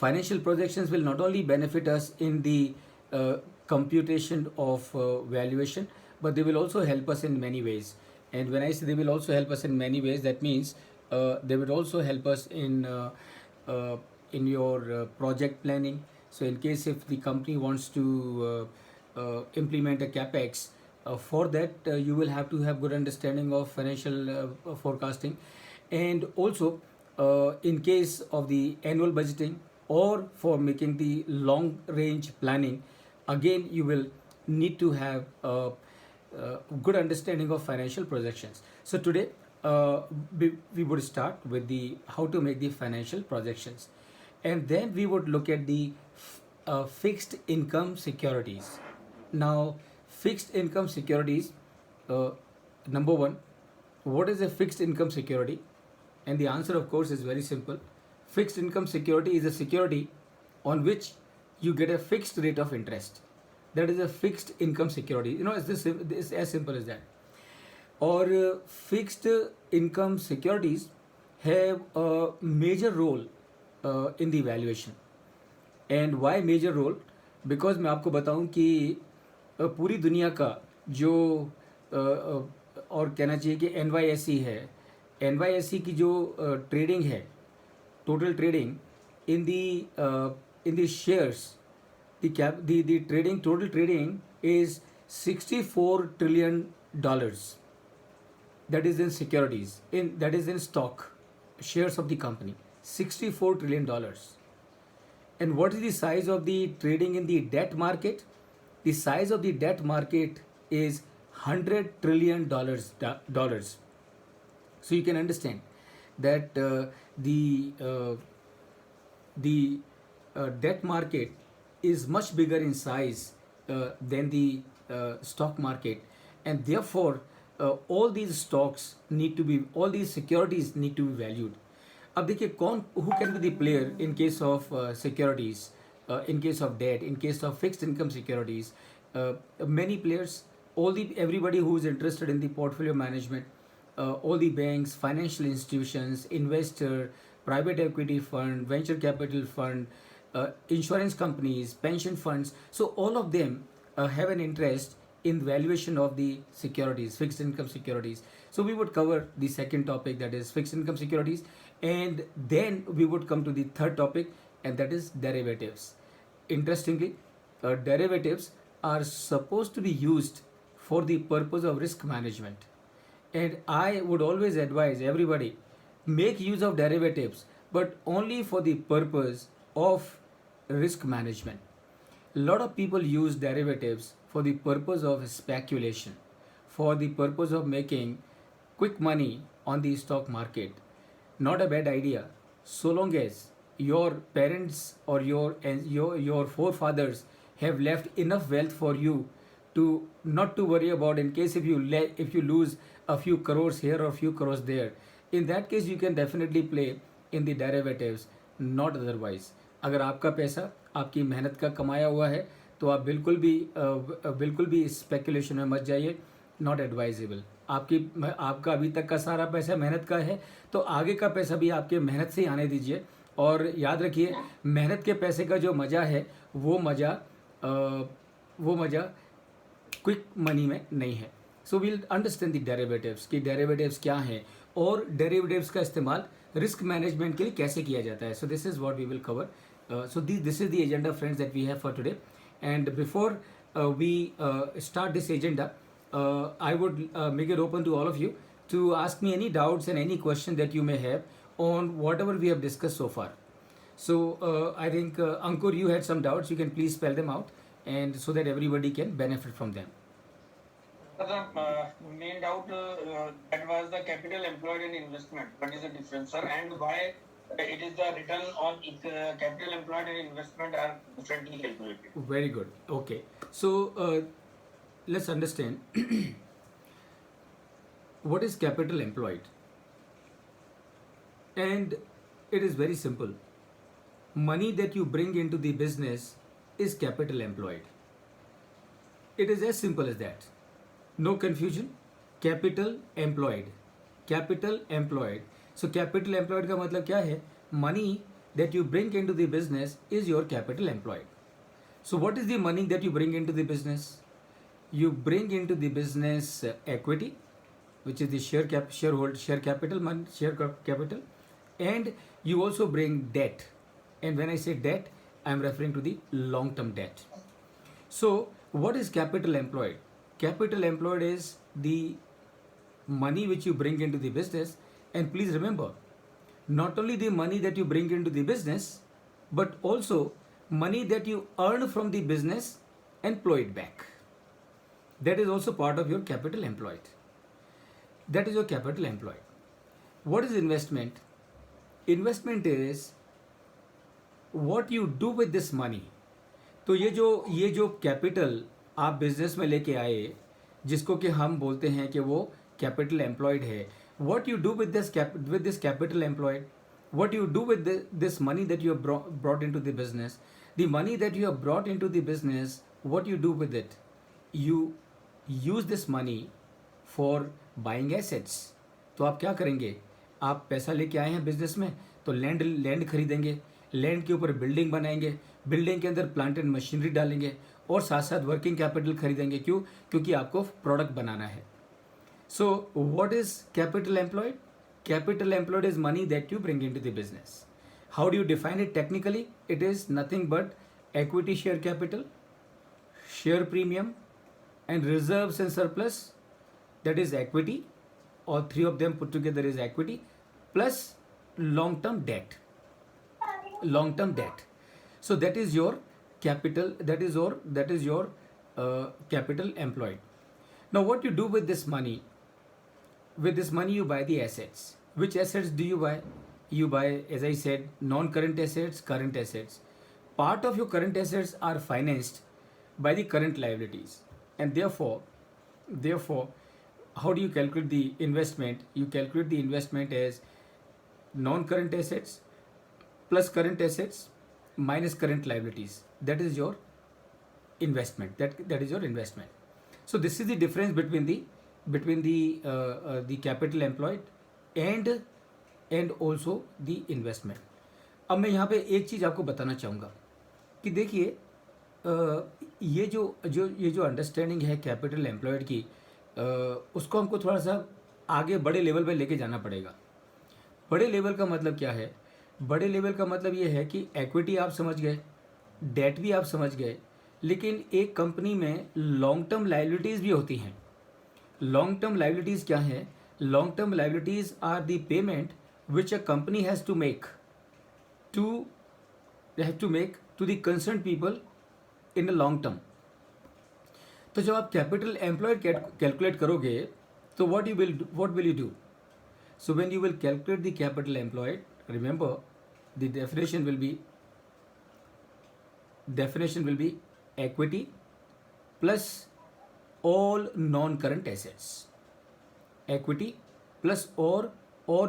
financial projections will not only benefit us in the computation of valuation, but they will also help us in many ways. And when I say they will also help us in many ways, that means they will also help us uh, in your project planning. So in case if the company wants to implement a capex, for that you will have to have good understanding of financial forecasting. And also in case of the annual budgeting or for making the long range planning, again you will need to have good understanding of financial projections. So today we would start with the how to make the financial projections, and then we would look at the fixed income securities. Now, fixed income securities, uh, number one, what is a fixed income security? And the answer, of course, is very simple. Fixed income security is a security on which you get a fixed rate of interest. That is a fixed income security. You know, it's as simple as that. Or fixed income securities have a major role in the valuation. And why major role? Because मैं आपको बताऊं कि पूरी दुनिया का जो और कहना चाहिए कि NYSE है, NYSE की जो ट्रेडिंग है, total trading in the shares, the trading, total trading is $64 trillion. That is in securities, that is in stock shares of the company. $64 trillion. And what is the size of the trading in the debt market? The size of the debt market is $100 trillion. So you can understand that the debt market is much bigger in size than the stock market, and therefore all these stocks need to be, all these securities need to be valued. अब देखिए कौन, who can be the player in case of securities, in case of debt, in case of fixed income securities. Many players, everybody who is interested in the portfolio management, all the banks, financial institutions, investor, private equity fund, venture capital fund, insurance companies, pension funds. So all of them have an interest in valuation of the securities, fixed income securities. So we would cover the second topic, that is fixed income securities, and then we would come to the third topic, and that is derivatives. Interestingly, derivatives are supposed to be used for the purpose of risk management, and I would always advise everybody, make use of derivatives, but only for the purpose of risk management. A lot of people use derivatives for the purpose of speculation, for the purpose of making quick money on the stock market. Not a bad idea, so long as your parents or your forefathers have left enough wealth for you to not to worry about in case if you lose a few crores here or a few crores there. In that case you can definitely play in the derivatives, not otherwise. अगर आपका पैसा आपकी मेहनत का कमाया हुआ है तो आप बिल्कुल भी स्पेकुलेशन में मत जाइए, नॉट एडवाइजेबल. आपका अभी तक का सारा पैसा मेहनत का है, तो आगे का पैसा भी आपके मेहनत से ही आने दीजिए. और याद रखिए, मेहनत के पैसे का जो मज़ा है वो मज़ा क्विक मनी में नहीं है. So we'll understand the derivatives कि डेरिवेटिव्स क्या हैं और डेरिवेटिव्स का इस्तेमाल रिस्क मैनेजमेंट के लिए कैसे किया जाता है. So this is what we will cover. So this is the agenda, friends, that we have for today. And before we start this agenda, I would make it open to all of you to ask me any doubts and any question that you may have on whatever we have discussed so far. So I think Ankur, you had some doubts. You can please spell them out, and so that everybody can benefit from them. The main doubt that was the capital employed in investment. What is the difference, sir, and why it is the return on capital employed in investment are differently calculated? Very good. Okay. So let's understand what is capital employed. And it is very simple. Money that you bring into the business is capital employed. It is as simple as that. No confusion. Capital employed. Capital employed. So capital employed का मतलब क्या है? Money that you bring into the business is your capital employed. So what is the money that you bring into the business? You bring into the business equity, which is the share capital money, capital, and you also bring debt. And when I say debt, I am referring to the long term debt. So what is capital employed? Capital employed is the money which you bring into the business. And please remember, not only the money that you bring into the business, but also money that you earn from the business and plow it back. That is also part of your capital employed. That is your capital employed. What is investment? Investment is what you do with this money. तो ये जो capital आप business में लेके आए, जिसको कि हम बोलते हैं कि वो कैपिटल एम्प्लॉयड है, what you do with this capital employed, what you do with this money that you have brought into the business, the money that you have brought into the business, what you do with it? You use this money for buying assets. तो आप क्या करेंगे? आप पैसा लेके आए हैं business में, तो लैंड खरीदेंगे, लैंड के ऊपर बिल्डिंग बनाएंगे, बिल्डिंग के अंदर प्लांट एंड मशीनरी डालेंगे, और साथ साथ वर्किंग कैपिटल खरीदेंगे. क्यों? क्योंकि आपको प्रोडक्ट बनाना है. So what is capital employed? Capital employed is money that you bring into the business. How do you define it technically? It is nothing but equity share capital, share premium, and reserves and surplus. That is equity. All three of them put together is equity, plus long-term debt. Long-term debt. So that is your capital. That is your capital employed. Now what you do with this money? With this money you buy the assets. Which assets do you buy? You buy, as I said, non-current assets, current assets. Part of your current assets are financed by the current liabilities, and therefore, how do you calculate the investment? You calculate the investment as non-current assets plus current assets minus current liabilities. That is your investment. That is your investment. So this is the difference between the capital employed and also the investment. अब मैं यहाँ पे एक चीज़ आपको बताना चाहूँगा कि देखिए, ये जो अंडरस्टैंडिंग है कैपिटल एम्प्लॉयड की, उसको हमको थोड़ा सा आगे बड़े लेवल पे लेके जाना पड़ेगा. बड़े लेवल का मतलब क्या है? बड़े लेवल का मतलब ये है कि इक्विटी आप समझ गए, डेट भी आप समझ गए, लेकिन एक कंपनी में लॉन्ग टर्म लायबिलिटीज़ भी होती हैं. लॉन्ग टर्म लायबिलिटीज़ क्या है? Long term liabilities are the payment which a company has to make to the concern people in a long term. तो जब आप कैपिटल एम्प्लॉयड कैलकुलेट करोगे, तो what will you do? So when you will calculate the capital employed, remember the definition will be equity plus all non-current assets. Equity plus or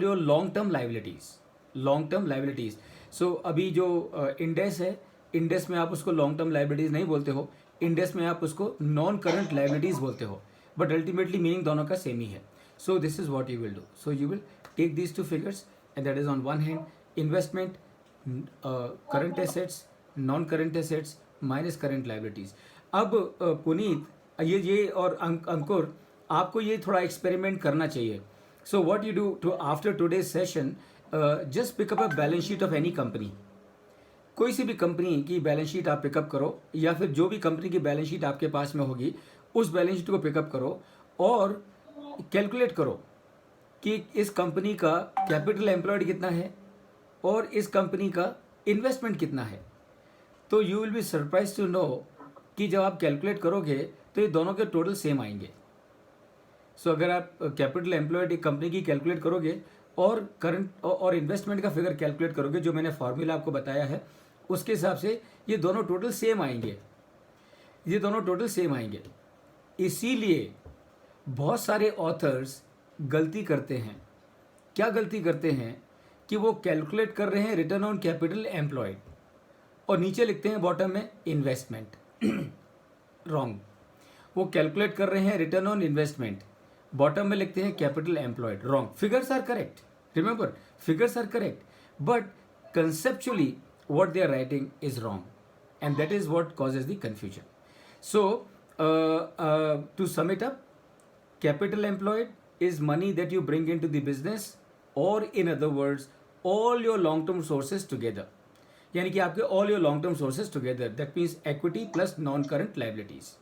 your long-term liabilities. So अभी जो इंडेस है, इंडेस में आप उसको long term liabilities नहीं बोलते हो, इंडेस में आप उसको नॉन करंट लाइबिलिटीज़ बोलते हो, बट अल्टीमेटली मीनिंग दोनों का सेम ही है. So this is what you will do. So you will take these two figures, and that is on one hand investment, current assets, non-current assets minus current liabilities. अब पुनीत, ये और अंकुर, आपको ये थोड़ा experiment करना चाहिए. So what you do after today's session, just pick up a balance sheet of any company. कोई सी भी कंपनी की बैलेंस शीट आप पिकअप करो, या फिर जो भी कंपनी की बैलेंस शीट आपके पास में होगी, उस बैलेंस शीट को पिकअप करो और कैलकुलेट करो कि इस कंपनी का कैपिटल एम्प्लॉयड कितना है और इस कंपनी का इन्वेस्टमेंट कितना है. तो you will be surprise to know कि जब आप कैलकुलेट करोगे तो ये दोनों के टोटल सेम आएंगे. सो अगर आप कैपिटल एम्प्लॉयड एक कंपनी की कैलकुलेट करोगे और करंट और इन्वेस्टमेंट का फिगर कैलकुलेट करोगे, जो मैंने फार्मूला आपको बताया है, उसके हिसाब से ये दोनों टोटल सेम आएंगे. इसीलिए बहुत सारे ऑथर्स गलती करते हैं. क्या गलती करते हैं? कि वो कैलकुलेट कर रहे हैं रिटर्न ऑन कैपिटल एम्प्लॉयड और नीचे लिखते हैं बॉटम में इन्वेस्टमेंट. रॉन्ग. वो कैलकुलेट कर रहे हैं रिटर्न ऑन इन्वेस्टमेंट, बॉटम में लिखते हैं capital employed. Wrong. Figures are correct. Remember, figures are correct, but conceptually what they are writing is wrong, and that is what causes the confusion. So to sum it up, capital employed is money that you bring into the business, or in other words, all your long term sources together. यानी कि आपके all your long term sources together, that means equity plus non current liabilities.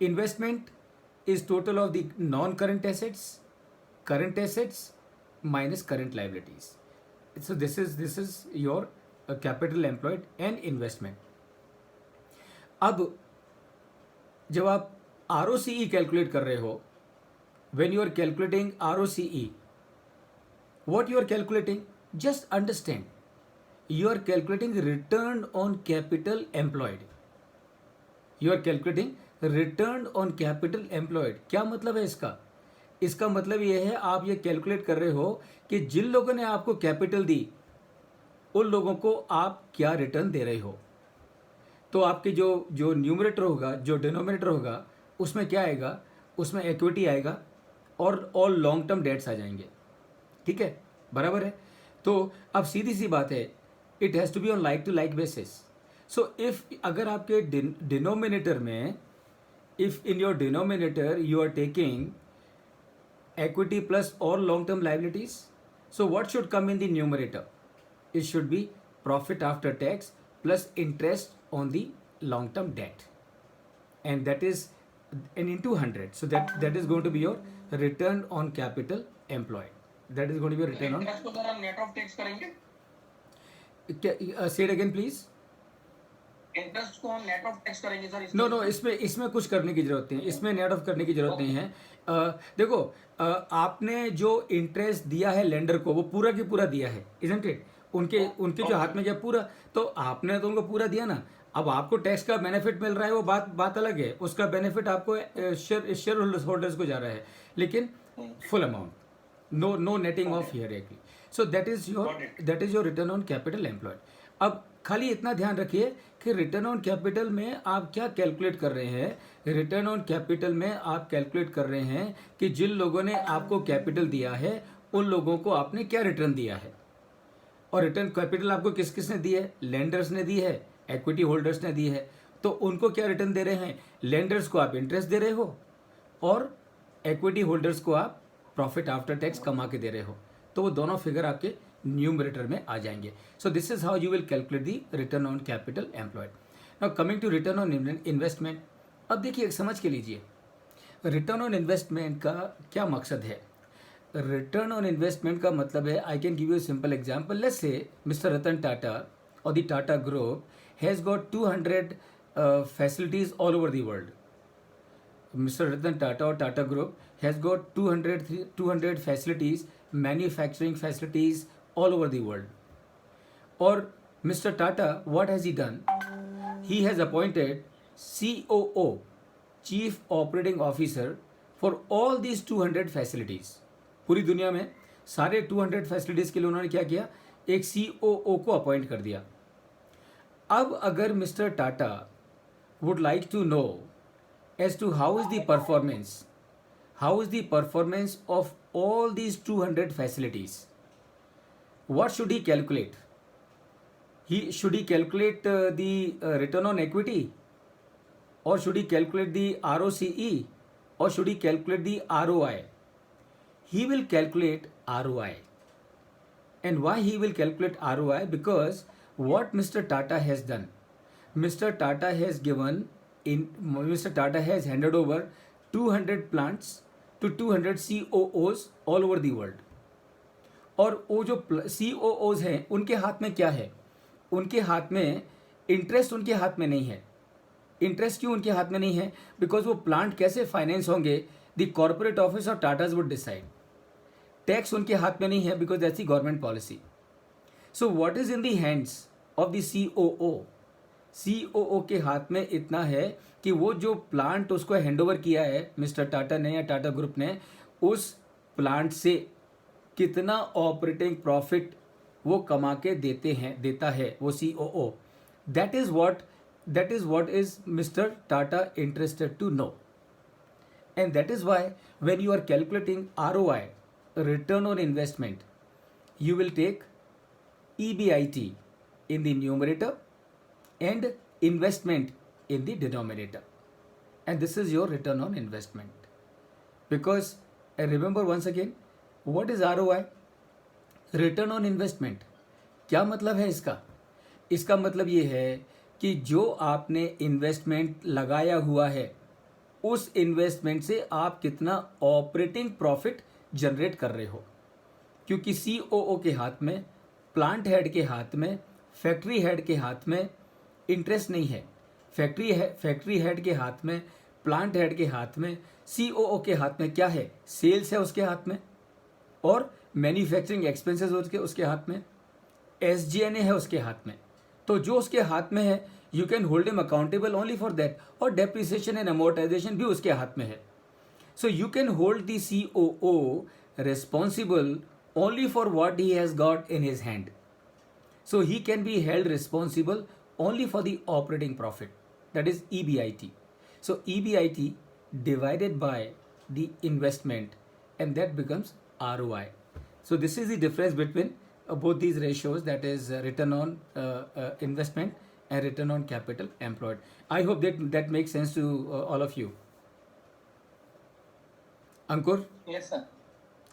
Investment is total of the non current assets minus current liabilities. So this is your capital employed and investment. अब जब आप ROCE calculate कर रहे हो, when you are calculating ROCE, what you are calculating, just understand, you are calculating return on capital employed. You are calculating return on capital employed. क्या मतलब है इसका? इसका मतलब ये है, आप ये कैलकुलेट कर रहे हो कि जिन लोगों ने आपको कैपिटल दी, उन लोगों को आप क्या रिटर्न दे रहे हो. तो आपके जो न्यूमरेटर होगा, जो डिनोमिनेटर होगा, उसमें क्या आएगा? उसमें इक्विटी आएगा और ऑल लॉन्ग टर्म डेट्स आ जाएंगे. ठीक है, बराबर है. तो अब सीधी सी बात है, it has to be on like to like basis. So if अगर आपके डिनोमिनेटर में, if in your denominator you are taking equity plus all long term liabilities, so what should come in the numerator? It should be profit after tax plus interest on the long term debt, and that is an into 100. So that is going to be your return on capital employed. That is going to be your return on. Interest को sir हम net of tax करेंगे. Say it again please. Interest को हम net of tax करेंगे sir. No, इसमें कुछ करने की जरूरत नहीं है. इसमें नेट ऑफ करने की जरूरत नहीं है. देखो, आपने जो इंटरेस्ट दिया है लेंडर को, वो पूरा की पूरा दिया है, इजंट इट? उनके जो हाथ में गया पूरा, तो आपने तो उनको पूरा दिया ना. अब आपको टैक्स का बेनिफिट मिल रहा है, वो बात अलग है. उसका बेनिफिट आपको शेयर होल्डर्स को जा रहा है, लेकिन full amount, no netting of here agree. So that is your return on capital employed. अब खाली इतना ध्यान रखिए कि रिटर्न ऑन कैपिटल में आप क्या कैलकुलेट कर रहे हैं. रिटर्न ऑन कैपिटल में आप कैलकुलेट कर रहे हैं कि जिन लोगों ने आपको कैपिटल दिया है, उन लोगों को आपने क्या रिटर्न दिया है. और रिटर्न कैपिटल आपको किसने दी है? लेंडर्स ने दी है, इक्विटी होल्डर्स ने दी है. तो उनको क्या रिटर्न दे रहे हैं? लेंडर्स को आप इंटरेस्ट दे रहे हो, और इक्विटी होल्डर्स को आप प्रॉफिट आफ्टर टैक्स कमा के दे रहे हो. तो वो दोनों फिगर आपके न्यूमरेटर में आ जाएंगे. So this is how you will calculate the return on capital employed. Now coming to return on investment. अब देखिए, समझ के लीजिए, रिटर्न ऑन इन्वेस्टमेंट का क्या मकसद है. रिटर्न ऑन इन्वेस्टमेंट का मतलब है, I can give you simple example. Let's say mister Ratan Tata और the Tata group has got 200 facilities all over the world. Mr. Ratan Tata or Tata Group has got 200 facilities, manufacturing facilities all over the world. Or Mr. Tata, what has he done? He has appointed COO, Chief Operating Officer, for all these 200 facilities. पूरी दुनिया में सारे 200 facilities के लिए उन्होंने क्या किया? एक COO को अपॉइंट कर दिया. अब अगर mister Tata would like to know as to how is the performance of all these 200 facilities, what should he calculate? Should he calculate the return on equity, or should he calculate the ROCE, or should he calculate the ROI? He will calculate ROI. And why he will calculate ROI? Because what Mr. Tata has done, Mr. Tata has handed over 200 plants to 200 COOs all over the world. और वो जो COOs हैं, उनके हाथ में क्या है? उनके हाथ में इंटरेस्ट, उनके हाथ में नहीं है. इंटरेस्ट क्यों उनके हाथ में नहीं है? बिकॉज वो प्लांट कैसे फाइनेंस होंगे, the corporate office of Tatas would decide. Tax उनके हाथ में नहीं है, because that's the government policy. So what is in the hands of the COO? COO के हाथ में इतना है कि वो जो प्लांट उसको हैंडओवर किया है मिस्टर टाटा ने या टाटा ग्रुप ने, उस प्लांट से कितना ऑपरेटिंग प्रॉफिट वो कमा के देता है वो COO. That is what is mister Tata interested to know. And that is why when you are calculating ROI, return on investment, you will take EBIT in the numerator and investment in the denominator. And this is your return on investment. Because remember once again, what is ROI? Return on investment. क्या मतलब है इसका? इसका मतलब ये है कि जो आपने इन्वेस्टमेंट लगाया हुआ है उस इन्वेस्टमेंट से आप कितना ऑपरेटिंग प्रॉफिट जनरेट कर रहे हो. क्योंकि COO के हाथ में, प्लांट हेड के हाथ में, फैक्ट्री हेड के हाथ में इंटरेस्ट नहीं है. फैक्ट्री हेड के हाथ में, प्लांट हेड के हाथ में, COO के हाथ में क्या है? सेल्स है उसके हाथ में, और मैन्युफैक्चरिंग एक्सपेंसेस उसके हाथ में, SG&A है उसके हाथ में. तो जो उसके हाथ में है you can hold him accountable only for that. और डेप्रिसिएशन एंड अमोर्टाइजेशन भी उसके हाथ में है. So you can hold the COO responsible only for what he has got in his hand. So he can be held responsible only for the operating profit, that is EBIT. So EBIT divided by the investment, and that becomes ROI. So this is the difference between both these ratios, that is return on investment and return on capital employed. I hope that makes sense to all of you. Ankur? Yes, sir.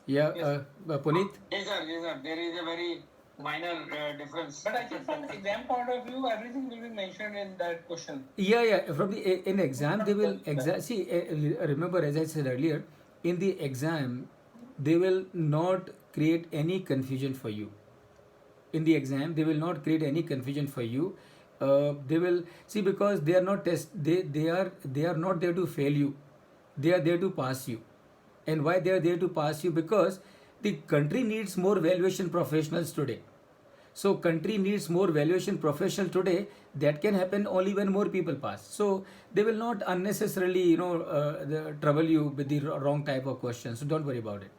Yeah, Yes. Puneet? Yes, sir. Yes, sir. There is a very minor difference. But I think from the exam point of view, everything will be mentioned in that question. Yeah. From the in exam they will see. Remember, as I said earlier, in the exam they will not create any confusion for you. In the exam they will not create any confusion for you. They will see, because they are not they are not there to fail you. They are there to pass you. And why they are there to pass you? Because the country needs more valuation professionals today. So country needs more valuation professional today. That can happen only when more people pass. So they will not unnecessarily trouble you with the wrong type of questions. So don't worry about it.